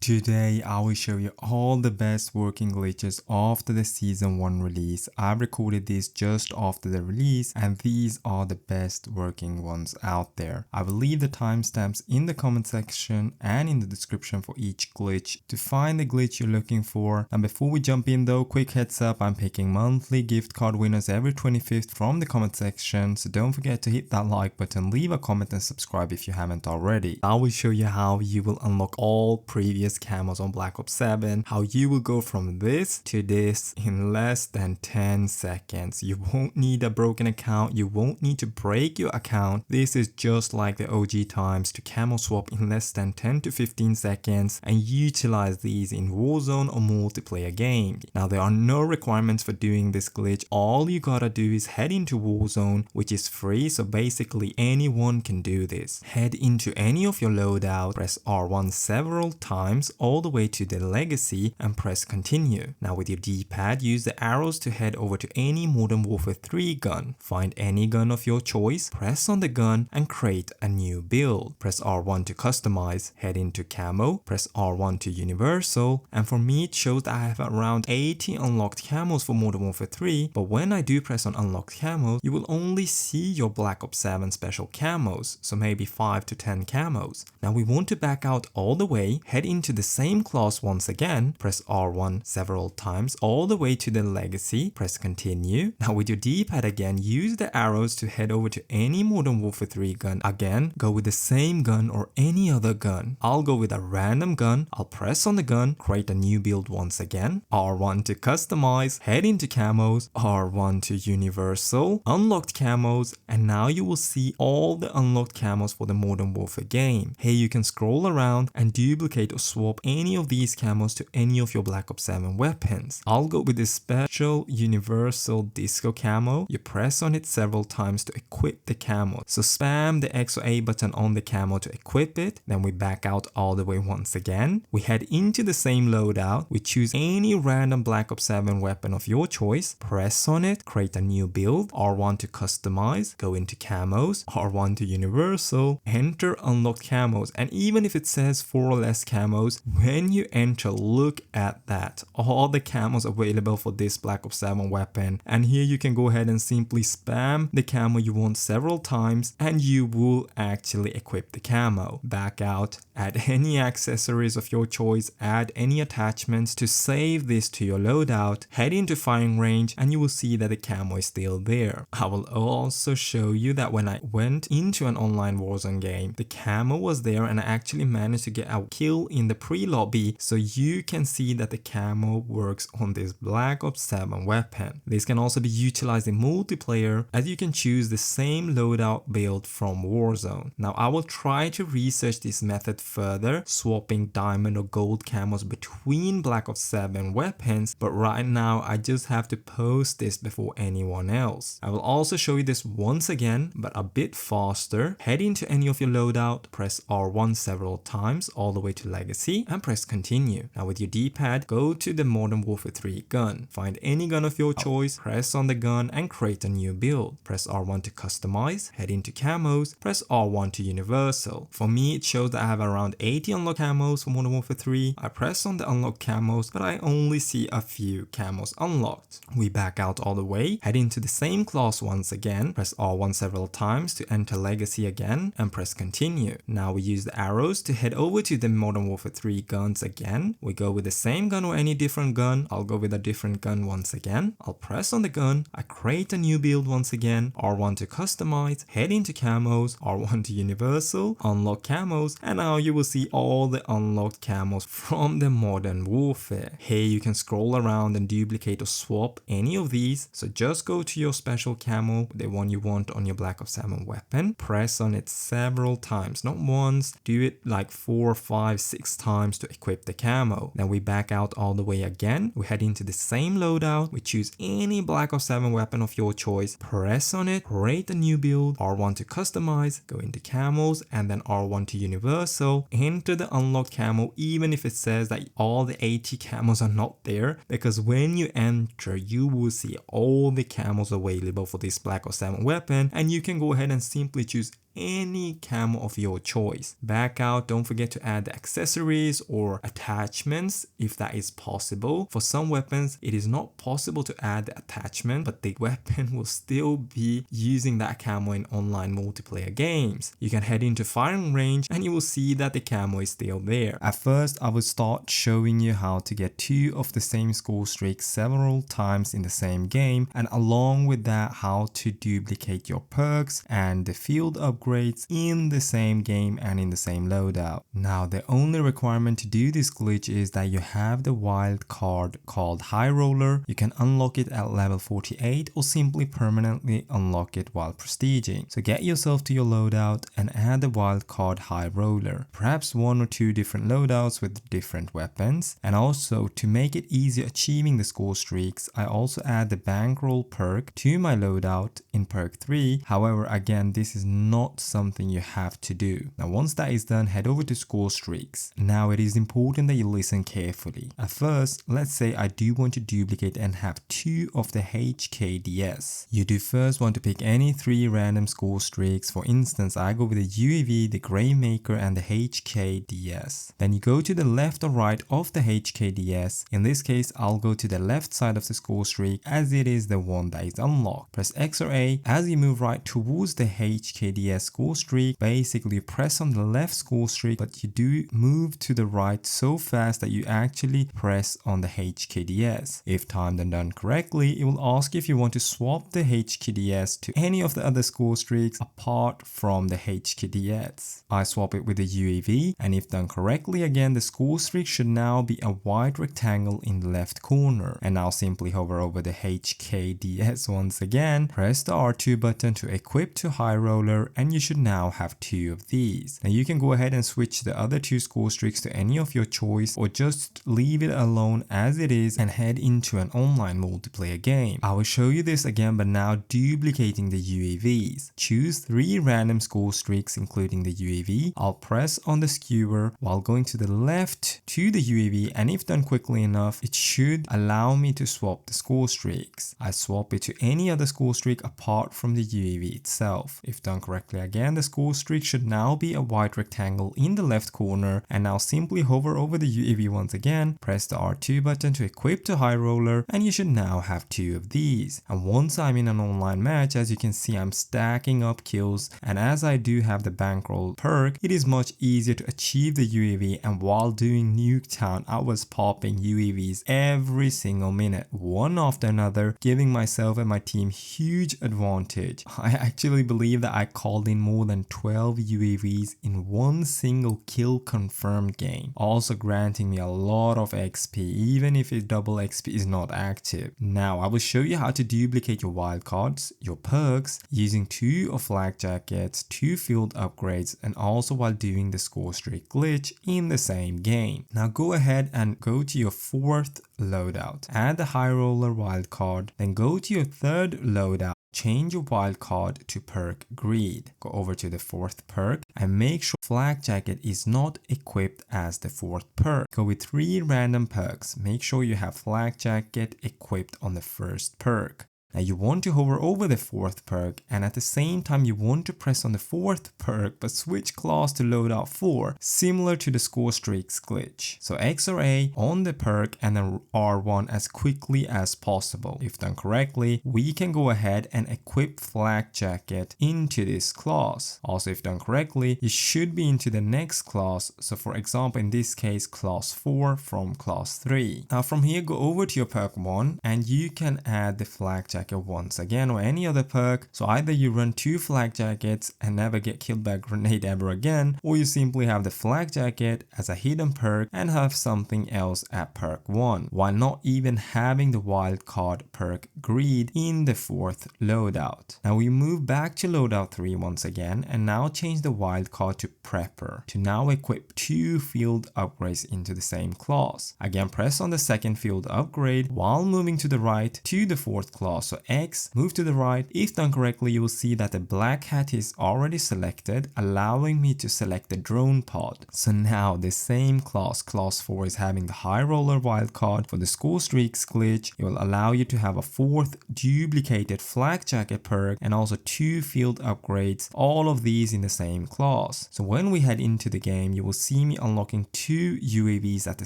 Today I will show you all the best working glitches after the season 1 release. I recorded this just after the release and these are the best working ones out there. I will leave the timestamps in the comment section and in the description for each glitch to find the glitch you're looking for. And before we jump in though, quick heads up, I'm picking monthly gift card winners every 25th from the comment section, so don't forget to hit that like button, leave a comment and subscribe if you haven't already. I will show you how you will unlock all previous camos on Black Ops 7, how you will go from this to this in less than 10 seconds. You won't need a broken account, you won't need to break your account. This is just like the OG times to camo swap in less than 10 to 15 seconds and utilize these in Warzone or multiplayer games. Now there are no requirements for doing this glitch. All you gotta do is head into Warzone, which is free, so basically anyone can do this. Head into any of your loadout, press R1 several times all the way to the legacy and press continue. Now with your D-pad, use the arrows to head over to any Modern Warfare 3 gun. Find any gun of your choice, press on the gun and create a new build. Press R1 to customize, head into camo, press R1 to universal, and for me it shows that I have around 80 unlocked camos for Modern Warfare 3, but when I do press on unlocked camos, you will only see your Black Ops 7 special camos, so maybe 5 to 10 camos. Now we want to back out all the way, head into the same class once again, press R1 several times all the way to the legacy, press continue. Now with your D-pad again, use the arrows to head over to any Modern Warfare 3 gun. Again, go with the same gun or any other gun. I'll go with a random gun, I'll press on the gun, create a new build once again, R1 to customize, head into camos, R1 to universal, unlocked camos, and now you will see all the unlocked camos for the Modern Warfare game. Here you can scroll around and duplicate or swap any of these camos to any of your Black Ops 7 weapons. I'll go with this special universal disco camo. You press on it several times to equip the camo. So spam the X or A button on the camo to equip it. Then we back out all the way once again. We head into the same loadout. We choose any random Black Ops 7 weapon of your choice. Press on it, create a new build. R1 to customize, go into camos, R1 to universal, enter unlocked camos. And even if it says 4 or less camos, when you enter, look at that. All the camos available for this Black Ops 7 weapon. And here you can go ahead and simply spam the camo you want several times and you will actually equip the camo. Back out, add any accessories of your choice, add any attachments to save this to your loadout, head into firing range and you will see that the camo is still there. I will also show you that when I went into an online Warzone game, the camo was there and I actually managed to get a kill in the pre-lobby, so you can see that the camo works on this Black Ops 7 weapon. This can also be utilized in multiplayer as you can choose the same loadout build from Warzone. Now I will try to research this method further, swapping diamond or gold camos between Black Ops 7 weapons, but right now I just have to post this before anyone else. I will also show you this once again, but a bit faster. Head into any of your loadout, press R1 several times all the way to legacy and press continue. Now with your D-pad, go to the Modern Warfare 3 gun. Find any gun of your choice, press on the gun and create a new build. Press R1 to customize, head into camos, press R1 to universal. For me it shows that I have around 80 unlocked camos for Modern Warfare 3. I press on the unlocked camos, but I only see a few camos unlocked. We back out all the way, head into the same class once again, press R1 several times to enter legacy again and press continue. Now we use the arrows to head over to the Modern Warfare 3 guns again. We go with the same gun or any different gun. I'll go with a different gun once again. I'll press on the gun, I create a new build once again, R1 to customize, head into camos, R1 to universal, unlock camos, and now you will see all the unlocked camos from the Modern Warfare. Here you can scroll around and duplicate or swap any of these, so just go to your special camo, the one you want on your Black Ops 7 weapon, press on it several times, not once, do it like 4, 5, 6 times to equip the camo. Then we back out all the way again, we head into the same loadout, we choose any Black Ops 7 weapon of your choice, press on it, create a new build, R1 to customize, go into camos and then R1 to universal, enter the unlocked camo even if it says that all the 80 camos are not there, because when you enter you will see all the camos available for this Black Ops 7 weapon and you can go ahead and simply choose any camo of your choice. Back out, don't forget to add the accessories or attachments if that is possible. For some weapons, it is not possible to add the attachment, but the weapon will still be using that camo in online multiplayer games. You can head into firing range and you will see that the camo is still there. At first, I will start showing you how to get 2 of the same Scorestreaks several times in the same game, and along with that, how to duplicate your perks and the field upgrades in the same game and in the same loadout. Now, the only requirement to do this glitch is that you have the wild card called High Roller. You can unlock it at level 48 or simply permanently unlock it while prestiging. So get yourself to your loadout and add the wild card High Roller. Perhaps 1 or 2 different loadouts with different weapons. And also, to make it easier achieving the Scorestreaks, I also add the bankroll perk to my loadout in perk 3. However, again, this is not something you have to do. Now, once that is done, head over to Scorestreaks. Now, it is important that you listen carefully. At first, let's say I do want to duplicate and have 2 of the HKDS. You do first want to pick any 3 random Scorestreaks. For instance, I go with the UAV, the Greymaker, and the HKDS. Then you go to the left or right of the HKDS. In this case, I'll go to the left side of the Scorestreak as it is the one that is unlocked. Press X or A as you move right towards the HKDS Scorestreak. Basically, you press on the left Scorestreak, but you do move to the right so fast that you actually press on the HKDS. If timed and done correctly, it will ask you if you want to swap the HKDS to any of the other Scorestreaks apart from the HKDS. I swap it with the UAV, and if done correctly, again, the Scorestreak should now be a white rectangle in the left corner. And now simply hover over the HKDS once again, press the R2 button to equip to High Roller, and you should now have 2 of these. Now you can go ahead and switch the other 2 Scorestreaks to any of your choice, or just leave it alone as it is and head into an online multiplayer game. I will show you this again, but now duplicating the UAVs. Choose 3 random Scorestreaks including the UAV. I'll press on the skewer while going to the left to the UAV, and if done quickly enough, it should allow me to swap the Scorestreaks. I swap it to any other Scorestreak apart from the UAV itself. If done correctly again, the Scorestreak should now be a white rectangle in the left corner, and now simply hover over the UAV once again, press the R2 button to equip to High Roller, and you should now have 2 of these. And once I'm in an online match, as you can see, I'm stacking up kills, and as I do have the bankroll perk, it is much easier to achieve the UAV. And while doing Nuketown, I was popping UAVs every single minute, one after another, giving myself and my team huge advantage. I actually believe that I called in more than 12 UAVs in one single kill confirmed game, also granting me a lot of XP even if a double XP is not active. Now I will show you how to duplicate your wildcards, your perks, using 2 of flag jackets, 2 field upgrades, and also while doing the Scorestreak glitch in the same game. Now go ahead and go to your 4th loadout, add the High Roller wildcard, then go to your 3rd loadout, change your wildcard to perk Greed. Go over to the 4th perk and make sure flag jacket is not equipped as the 4th perk. Go with 3 random perks. Make sure you have flag jacket equipped on the 1st perk. Now you want to hover over the 4th perk, and at the same time you want to press on the 4th perk but switch class to loadout 4, similar to the Scorestreaks glitch. So X or A on the perk and then R1 as quickly as possible. If done correctly, we can go ahead and equip flag jacket into this class. Also, if done correctly, you should be into the next class. So for example, in this case, class 4 from class 3. Now from here, go over to your perk 1 and you can add the flag jacket once again, or any other perk. So either you run 2 flag jackets and never get killed by a grenade ever again, or you simply have the flag jacket as a hidden perk and have something else at perk 1, while not even having the wildcard perk Greed in the 4th loadout. Now we move back to loadout 3 once again, and now change the wildcard to Prepper to now equip 2 field upgrades into the same class. Again, press on the 2nd field upgrade while moving to the right to the 4th class So X, move to the right. If done correctly, you will see that the black hat is already selected, allowing me to select the drone pod. So now the same class 4 is having the high roller wildcard for the Scorestreaks glitch. It will allow you to have a 4th duplicated flak jacket perk and also 2 field upgrades, all of these in the same class. So when we head into the game, you will see me unlocking 2 UAVs at the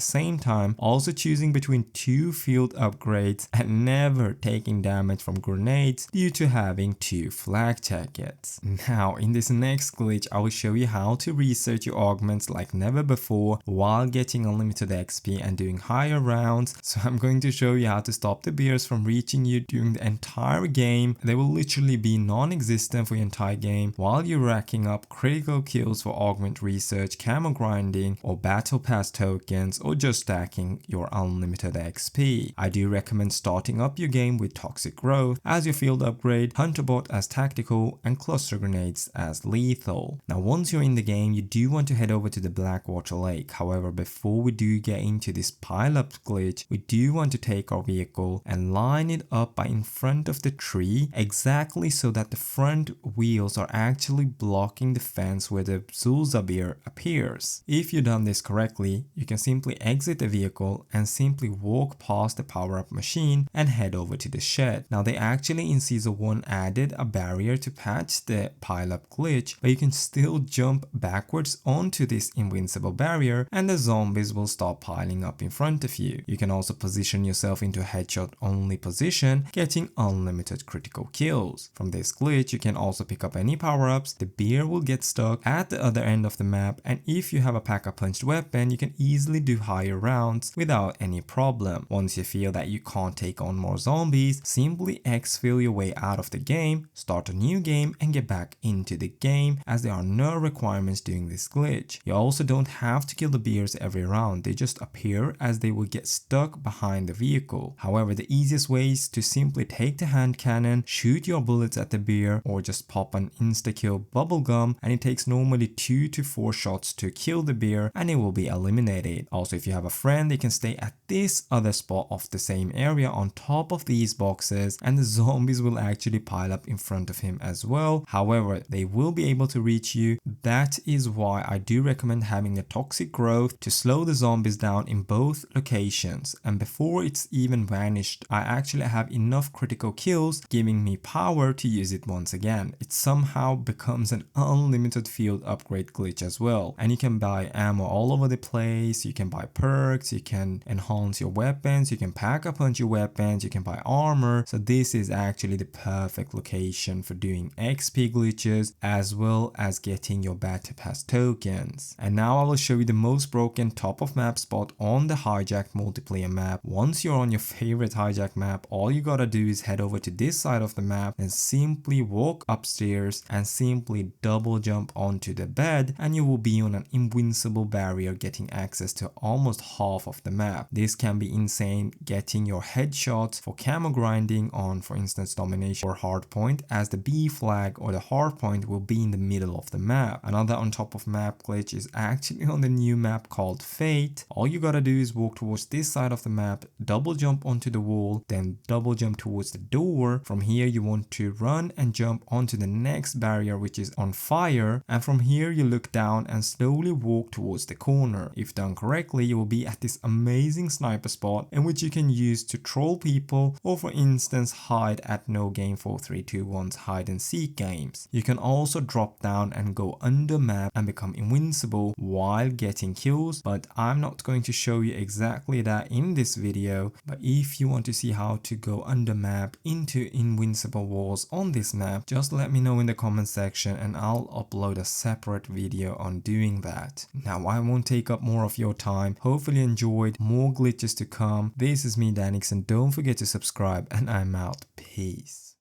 same time, also choosing between 2 field upgrades and never taking damage from grenades due to having 2 flak jackets. Now in this next glitch, I will show you how to research your augments like never before while getting unlimited XP and doing higher rounds. So I'm going to show you how to stop the bears from reaching you during the entire game. They will literally be non-existent for your entire game while you're racking up critical kills for augment research, camo grinding, or battle pass tokens, or just stacking your unlimited XP. I do recommend starting up your game with toxic growth as your field upgrade, hunterbot as tactical, and cluster grenades as lethal. Now once you're in the game, you do want to head over to the Blackwater Lake. However, before we do get into this pile up glitch, we do want to take our vehicle and line it up by in front of the tree, exactly so that the front wheels are actually blocking the fence where the Zursa bear appears. If you've done this correctly, you can simply exit the vehicle and simply walk past the power up machine and head over to the shed. Now they actually in season 1 added a barrier to patch the pile up glitch, but you can still jump backwards onto this invincible barrier and the zombies will stop piling up in front of you. You can also position yourself into a headshot only position, getting unlimited critical kills. From this glitch, you can also pick up any power-ups. The bear will get stuck at the other end of the map, and if you have a pack-a-punched weapon, you can easily do higher rounds without any problem. Once you feel that you can't take on more zombies, simply exfil your way out of the game, start a new game, and get back into the game, as there are no requirements doing this glitch. You also don't have to kill the bears every round, they just appear as they will get stuck behind the vehicle. However, the easiest way is to simply take the hand cannon, shoot your bullets at the bear, or just pop an insta-kill bubblegum, and it takes normally 2 to 4 shots to kill the bear and it will be eliminated. Also, if you have a friend, they can stay at this other spot of the same area on top of these boxes and the zombies will actually pile up in front of him as well. However, they will be able to reach you. That is why I do recommend having a toxic growth to slow the zombies down in both locations, and before it's even vanished, I actually have enough critical kills giving me power to use it once again. It somehow becomes an unlimited field upgrade glitch as well, and you can buy ammo all over the place, you can buy perks, you can enhance your weapons, you can pack a punch your weapons, you can buy armor. So this is actually the perfect location for doing XP glitches as well as getting your BattlePass tokens. And now I will show you the most broken top of map spot on the Hijacked multiplayer map. Once you're on your favorite Hijacked map, all you gotta do is head over to this side of the map and simply walk upstairs and simply double jump onto the bed, and you will be on an invincible barrier getting access to almost half of the map. This can be insane, getting your headshots for camo grinding on, for instance, domination or hardpoint, as the B flag or the hardpoint will be in the middle of the map. Another on top of map glitch is actually on the new map called Fate. All you gotta do is walk towards this side of the map, double jump onto the wall, then double jump towards the door. From here you want to run and jump onto the next barrier which is on fire, and from here you look down and slowly walk towards the corner. If done correctly, you will be at this amazing sniper spot in which you can use to troll people, or for instance hide at No Game 4321's hide and seek games. You can also drop down and go under map and become invincible while getting kills, but I'm not going to show you exactly that in this video. But if you want to see how to go under map into invincible walls on this map, just let me know in the comment section and I'll upload a separate video on doing that. Now I won't take up more of your time. Hopefully you enjoyed. More glitches to come. This is me, Danixer, and don't forget to subscribe, and I'm out. Peace.